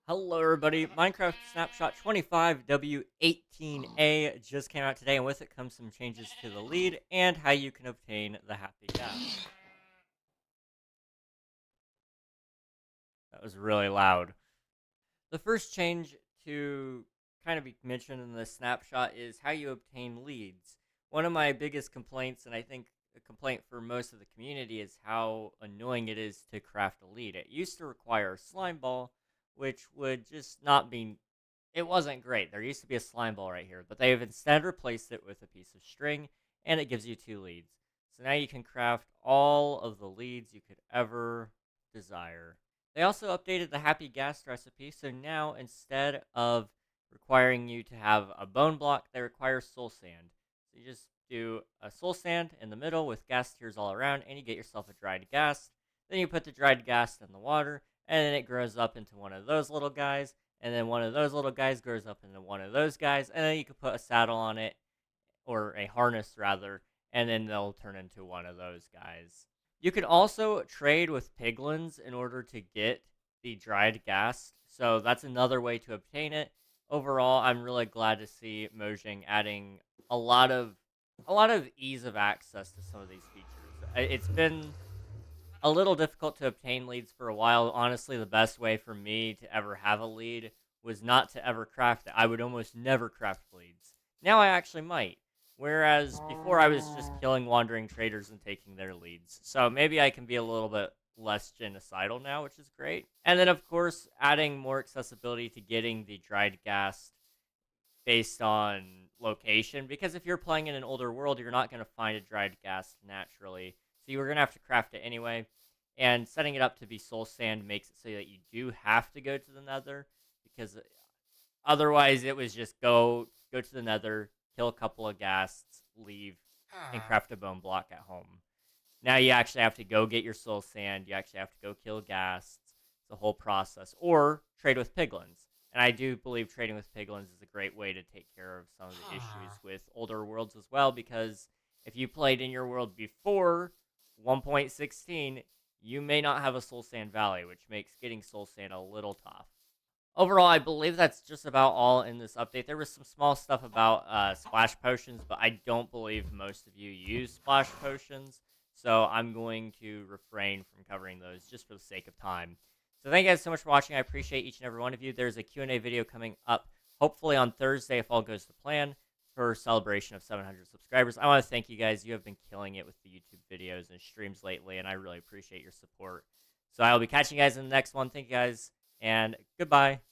Hello, everybody. Minecraft Snapshot 25W18A just came out today, and with it comes some changes to the lead and how you can obtain the Happy Ghast. That was really loud. The first change to kind of be mentioned in the snapshot is how you obtain leads. One of my biggest complaints, and I think a complaint for most of the community, is how annoying it is to craft a lead. It used to require a slime ball, which would just not be. It wasn't great. There used to be a slime ball right here, but they've instead replaced it with a piece of string, and it gives you 2 leads. So now you can craft all of the leads you could ever desire. They also updated the Happy Ghast recipe, so now instead of requiring you to have a bone block, they require soul sand. So you just do a soul sand in the middle with ghast tears all around, and you get yourself a dried ghast. Then you put the dried ghast in the water, and then it grows up into one of those little guys, and then one of those little guys grows up into one of those guys, and then you can put a saddle on it, or a harness rather, and then they'll turn into one of those guys. You can also trade with piglins in order to get the dried ghast, so that's another way to obtain it. Overall, I'm really glad to see Mojang adding a lot of ease of access to some of these features. It's been a little difficult to obtain leads for a while. Honestly, the best way for me to ever have a lead was not to ever craft it. I would almost never craft leads. Now I actually might. Whereas before I was just killing wandering traders and taking their leads. So maybe I can be a little bit less genocidal now, which is great. And then, of course, adding more accessibility to getting the dried ghast based on location, because if you're playing in an older world, you're not going to find a dried ghast naturally, so you were going to have to craft it anyway. And setting it up to be soul sand makes it so that you do have to go to the nether, because otherwise it was just go to the nether, kill a couple of ghasts, leave, and craft a bone block at home. Now you actually have to go get your soul sand. You actually have to go kill ghasts. It's a whole process. Or trade with piglins. And I do believe trading with piglins is a great way to take care of some of the issues with older worlds as well, because if you played in your world before 1.16, you may not have a soul sand valley, which makes getting soul sand a little tough. Overall, I believe that's just about all in this update. There was some small stuff about splash potions, but I don't believe most of you use splash potions, so I'm going to refrain from covering those just for the sake of time. So thank you guys so much for watching. I appreciate each and every one of you. There's a Q&A video coming up, hopefully on Thursday if all goes to plan, for celebration of 700 subscribers. I want to thank you guys. You have been killing it with the YouTube videos and streams lately, and I really appreciate your support. So I will be catching you guys in the next one. Thank you guys, and goodbye.